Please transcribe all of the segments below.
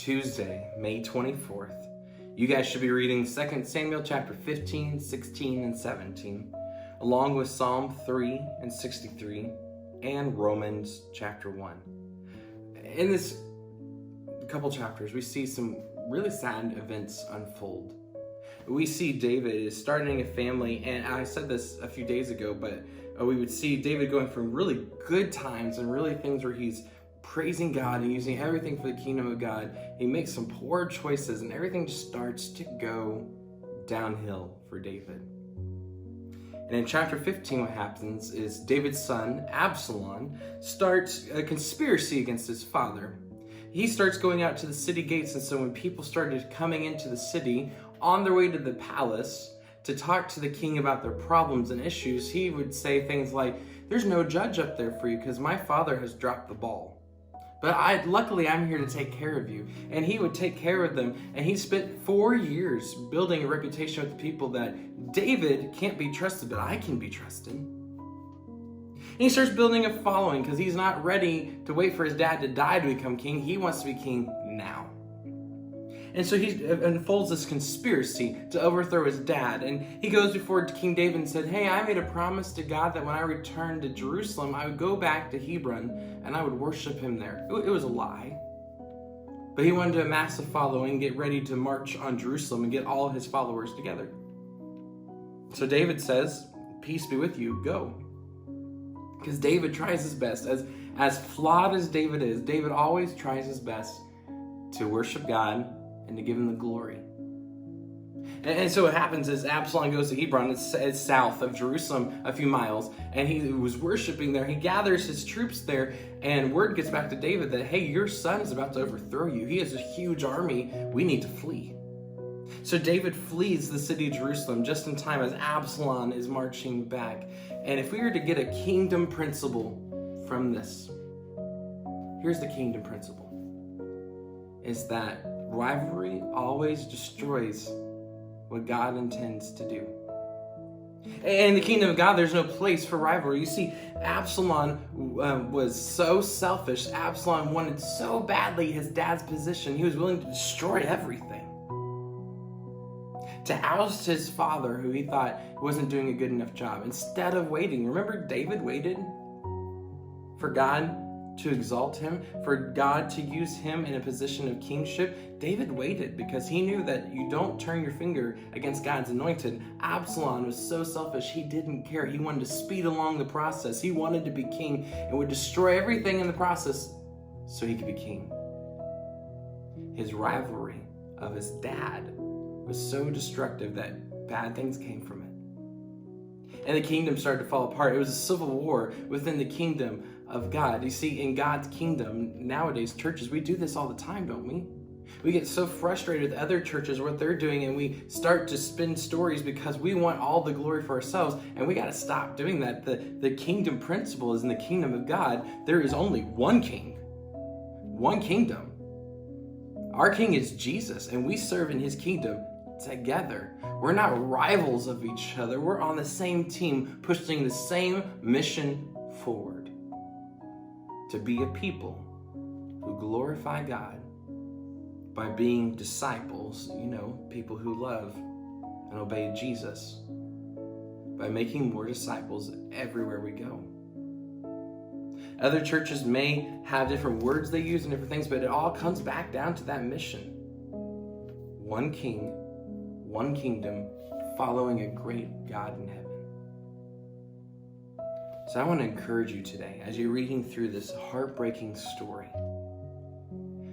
Tuesday, May 24th. You guys should be reading 2 Samuel chapter 15, 16, and 17, along with Psalm 3 and 63, and Romans chapter 1. In this couple chapters, we see some really sad events unfold. We see David is starting a family, and I said this a few days ago, but we would see David going from really good times and really things where he's praising God and using everything for the kingdom of God. He makes some poor choices and everything just starts to go downhill for David. And in chapter 15, what happens is David's son, Absalom, starts a conspiracy against his father. He starts going out to the city gates, and so when people started coming into the city on their way to the palace to talk to the king about their problems and issues, he would say things like, "There's no judge up there for you because my father has dropped the ball. But luckily I'm here to take care of you." And he would take care of them. And he spent 4 years building a reputation with the people that David can't be trusted, but I can be trusted. And he starts building a following because he's not ready to wait for his dad to die to become king. He wants to be king now. And so he unfolds this conspiracy to overthrow his dad. And he goes before King David and said, "Hey, I made a promise to God that when I returned to Jerusalem, I would go back to Hebron and I would worship him there." It was a lie. But he wanted to amass a following, get ready to march on Jerusalem and get all his followers together. So David says, "Peace be with you, go." Because David tries his best. As flawed as David is, David always tries his best to worship God and to give him the glory. And so what happens is Absalom goes to Hebron. It's south of Jerusalem a few miles, and he was worshiping there. He gathers his troops there, and word gets back to David that, "Hey, your son is about to overthrow you. He has a huge army. We need to flee." So David flees the city of Jerusalem just in time as Absalom is marching back. And if we were to get a kingdom principle from this, here's the kingdom principle, is that rivalry always destroys what God intends to do. In the kingdom of God, there's no place for rivalry. You see, Absalom was so selfish. Absalom wanted so badly his dad's position, he was willing to destroy everything to oust his father, who he thought wasn't doing a good enough job, instead of waiting. Remember, David waited for God to exalt him, for God to use him in a position of kingship. David waited because he knew that you don't turn your finger against God's anointed. Absalom was so selfish, he didn't care. He wanted to speed along the process. He wanted to be king and would destroy everything in the process so he could be king. His rivalry of his dad was so destructive that bad things came from it. And the kingdom started to fall apart. It was a civil war within the kingdom of God. You see, in God's kingdom, nowadays, churches, we do this all the time, don't we? We get so frustrated with other churches, what they're doing, and we start to spin stories because we want all the glory for ourselves, and we got to stop doing that. The kingdom principle is in the kingdom of God, there is only one king, one kingdom. Our king is Jesus, and we serve in his kingdom together. We're not rivals of each other. We're on the same team, pushing the same mission forward. To be a people who glorify God by being disciples, people who love and obey Jesus, by making more disciples everywhere we go. Other churches may have different words they use and different things, but it all comes back down to that mission. One king, one kingdom, following a great God in heaven. So I want to encourage you today, as you're reading through this heartbreaking story,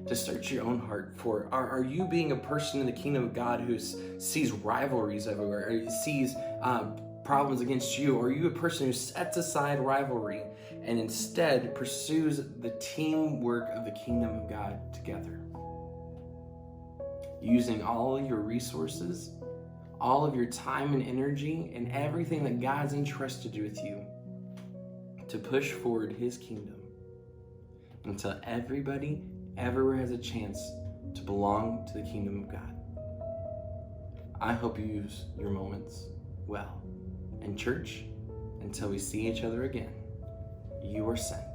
to search your own heart for, are you being a person in the kingdom of God who sees rivalries everywhere, or sees problems against you? Or are you a person who sets aside rivalry and instead pursues the teamwork of the kingdom of God together? Using all of your resources, all of your time and energy, and everything that God's entrusted with you to push forward his kingdom until everybody everywhere has a chance to belong to the kingdom of God. I hope you use your moments well. And church, until we see each other again, you are sent.